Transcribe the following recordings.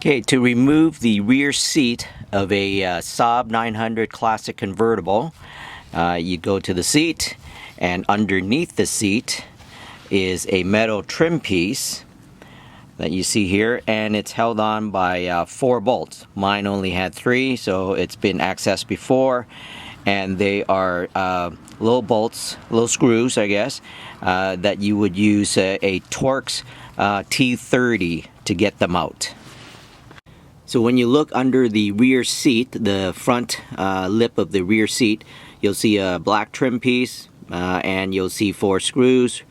Okay, to remove the rear seat of a Saab 900 Classic convertible, you go to the seat, and underneath the seat is a metal trim piece that you see here, and it's held on by 4 bolts. Mine only had 3, so it's been accessed before, and they are little bolts, little screws, I guess, that you would use a Torx T30 to get them out. So when you look under the rear seat, the front lip of the rear seat, you'll see a black trim piece, and you'll see 4 screws,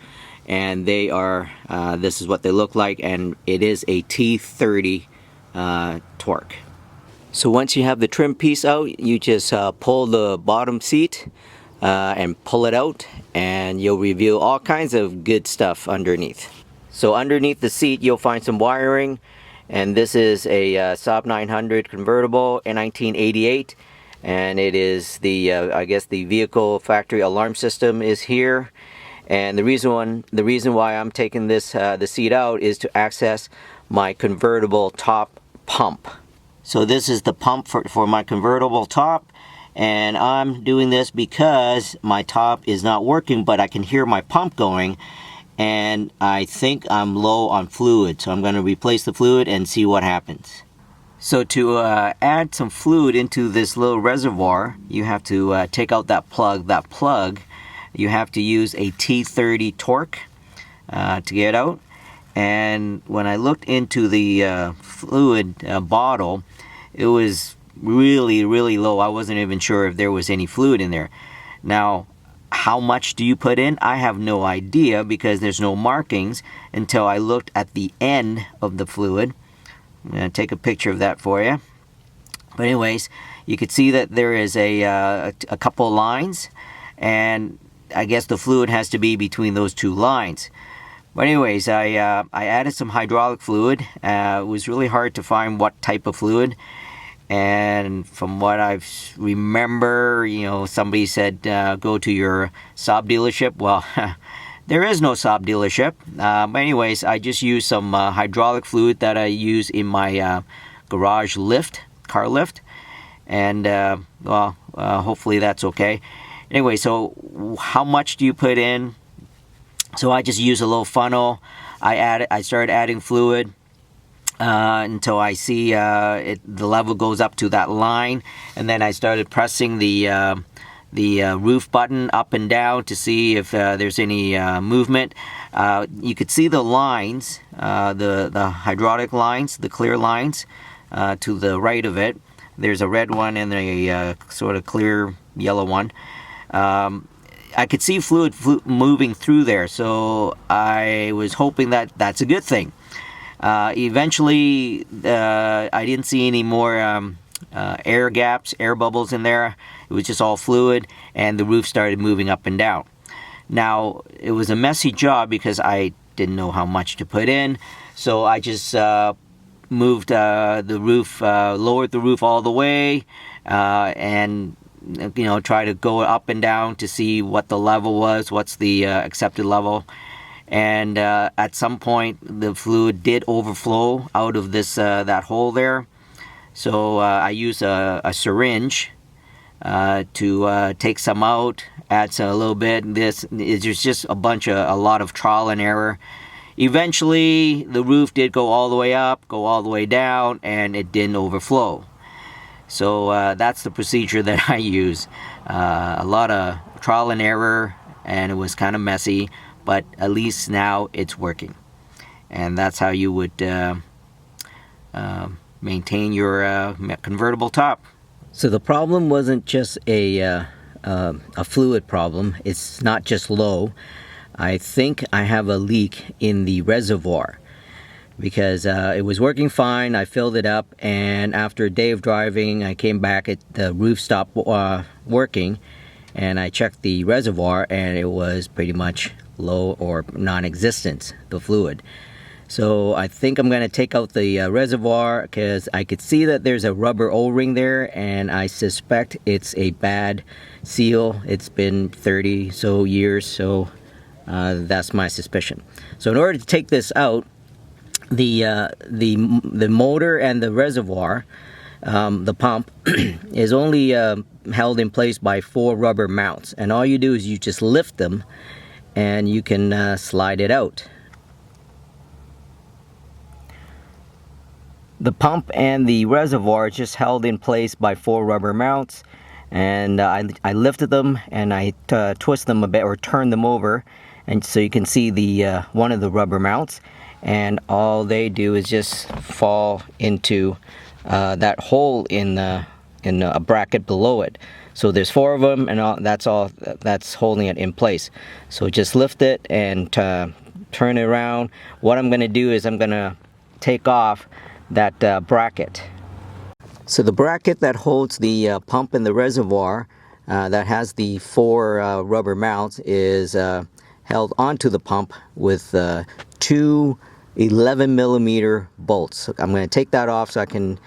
and they are, this is what they look like, and it is a T30 torque. So once you have the trim piece out, you just pull the bottom seat and pull it out, and you'll reveal all kinds of good stuff underneath. So underneath the seat, you'll find some wiring. And this is a Saab 900 convertible in 1988, and it is the I guess the vehicle factory alarm system is here. And the reason why I'm taking this the seat out is to access my convertible top pump. So this is the pump for my convertible top, and I'm doing this because my top is not working, but I can hear my pump going. And I think I'm low on fluid, so I'm going to replace the fluid and see what happens. So to add some fluid into this little reservoir, you have to take out that plug. You have to use a T30 torque to get out. And when I looked into the fluid bottle, it was really low. I wasn't even sure if there was any fluid in there. Now, how much do you put in? I have no idea because there's no markings until I looked at the end of the fluid. I'm going to take a picture of that for you. But anyways, you could see that there is a couple lines, and I guess the fluid has to be between those 2 lines. But anyways, I added some hydraulic fluid. It was really hard to find what type of fluid. And from what I remember, somebody said go to your Saab dealership. Well, there is no Saab dealership. But anyways, I just used some hydraulic fluid that I use in my garage lift, car lift. And, hopefully that's okay. Anyway, so how much do you put in? So I just use a little funnel. I started adding fluid. Until I see the level goes up to that line, and then I started pressing the roof button up and down to see if there's any movement. You could see the lines, the hydraulic lines, the clear lines to the right of it. There's a red one and a sort of clear yellow one. I could see fluid moving through there, so I was hoping that that's a good thing. Eventually, I didn't see any more air gaps, air bubbles in there. It was just all fluid, and the roof started moving up and down. Now, it was a messy job because I didn't know how much to put in, so I just moved the roof, lowered the roof all the way, and try to go up and down to see what the level was, what's the accepted level. And at some point, the fluid did overflow out of this that hole there. So I used a syringe to take some out, add a little bit. This is just a lot of trial and error. Eventually, the roof did go all the way up, go all the way down, and it didn't overflow. So that's the procedure that I use. A lot of trial and error, and it was kind of messy. But at least now it's working, and that's how you would maintain your convertible top. So the problem wasn't just a fluid problem. It's not just low. I think I have a leak in the reservoir because it was working fine. I filled it up, and after a day of driving, I came back. The roof stopped working, and I checked the reservoir, and it was pretty much low or non-existent, the fluid. So I think I'm going to take out the reservoir because I could see that there's a rubber O-ring there, and I suspect it's a bad seal. It's been 30 so years, so that's my suspicion. So in order to take this out, the motor and the reservoir, the pump, is only held in place by 4 rubber mounts, and all you do is you just lift them and you can slide it out. The pump and the reservoir are just held in place by 4 rubber mounts, and I lifted them and I twist them a bit, or turn them over, and so you can see the one of the rubber mounts, and all they do is just fall into that hole in a bracket below it. So there's 4 of them, and that's all that's holding it in place. So just lift it and turn it around. What I'm going to do is I'm going to take off that bracket. So the bracket that holds the pump and the reservoir, that has the 4 rubber mounts, is held onto the pump with 2 11mm bolts. I'm going to take that off so I can